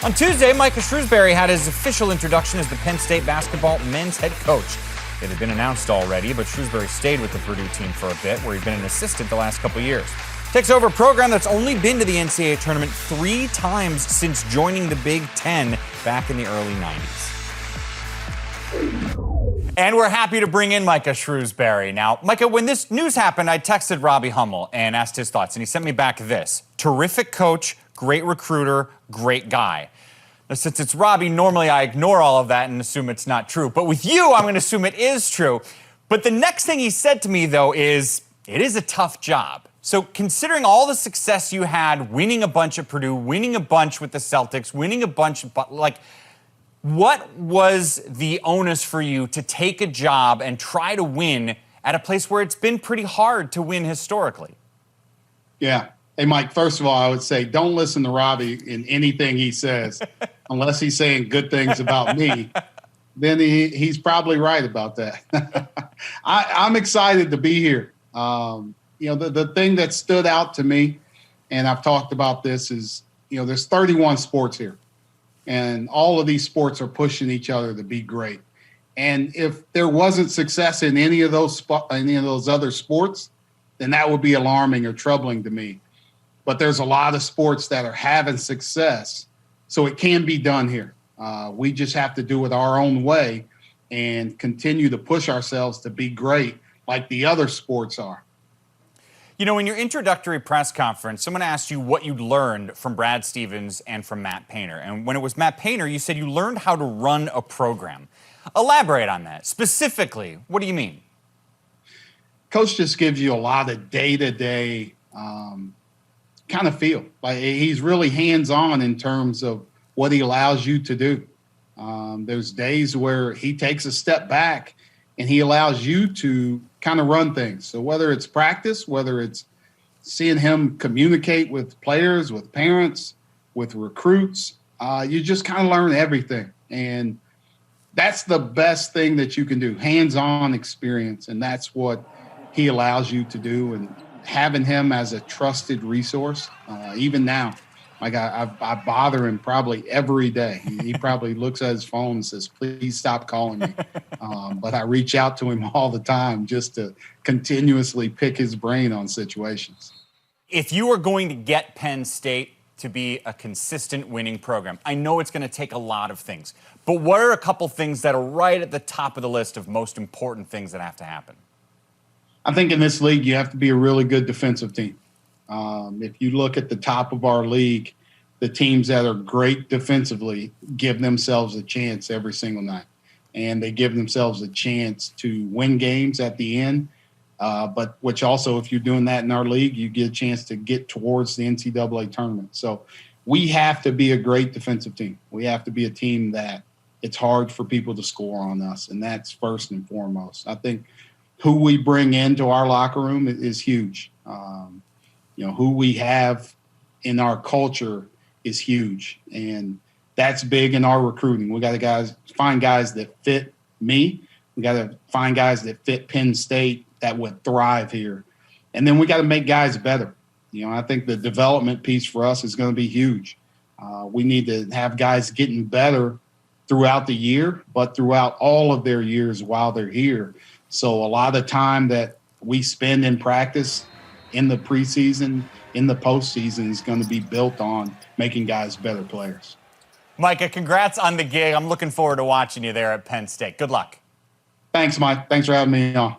On Tuesday, Micah Shrewsberry had his official introduction as the Penn State basketball men's head coach. It had been announced already, but Shrewsberry stayed with the Purdue team for a bit, where he'd been an assistant the last couple years. Takes over a program that's only been to the NCAA tournament 3 times since joining the Big Ten back in the early 90s. And we're happy to bring in Micah Shrewsberry. Now, Micah, when this news happened, I texted Robbie Hummel and asked his thoughts, and he sent me back this. Terrific coach, great recruiter, great guy. Now, since it's Robbie, normally I ignore all of that and assume it's not true. But with you, I'm going to assume it is true. But the next thing he said to me, though, is it is a tough job. So considering all the success you had, winning a bunch at Purdue, winning a bunch with the Celtics, winning a bunch, what was the onus for you to take a job and try to win at a place where it's been pretty hard to win historically? Yeah. Hey, Mike, first of all, I would say don't listen to Robbie in anything he says unless he's saying good things about me. Then he's probably right about that. I'm excited to be here. The thing that stood out to me, and I've talked about this, is, there's 31 sports here. And all of these sports are pushing each other to be great. And if there wasn't success in any of those other sports, then that would be alarming or troubling to me. But there's a lot of sports that are having success, so it can be done here. We just have to do it our own way and continue to push ourselves to be great like the other sports are. In your introductory press conference, someone asked you what you'd learned from Brad Stevens and from Matt Painter. And when it was Matt Painter, you said you learned how to run a program. Elaborate on that. Specifically, what do you mean? Coach just gives you a lot of day-to-day kind of feel. Like he's really hands-on in terms of what he allows you to do. There's days where he takes a step back and he allows you to kind of run things. So whether it's practice, whether it's seeing him communicate with players, with parents, with recruits, you just kind of learn everything. And that's the best thing that you can do, hands-on experience. And that's what he allows you to do. And having him as a trusted resource, even now, like I bother him probably every day. He probably looks at his phone and says, please stop calling me. But I reach out to him all the time just to continuously pick his brain on situations. If you are going to get Penn State to be a consistent winning program, I know it's going to take a lot of things. But what are a couple things that are right at the top of the list of most important things that have to happen? I think in this league, you have to be a really good defensive team. If you look at the top of our league, the teams that are great defensively give themselves a chance every single night. And they give themselves a chance to win games at the end. But which also, if you're doing that in our league, you get a chance to get towards the NCAA tournament. So we have to be a great defensive team. We have to be a team that it's hard for people to score on us. And that's first and foremost. I think who we bring into our locker room is huge. Who we have in our culture is huge. And that's big in our recruiting. We got to find guys that fit me. We got to find guys that fit Penn State that would thrive here. And then we got to make guys better. I think the development piece for us is going to be huge. We need to have guys getting better throughout the year, but throughout all of their years while they're here. So a lot of time that we spend in practice, in the preseason, in the postseason, is going to be built on making guys better players. Micah, congrats on the gig. I'm looking forward to watching you there at Penn State. Good luck. Thanks, Mike. Thanks for having me on.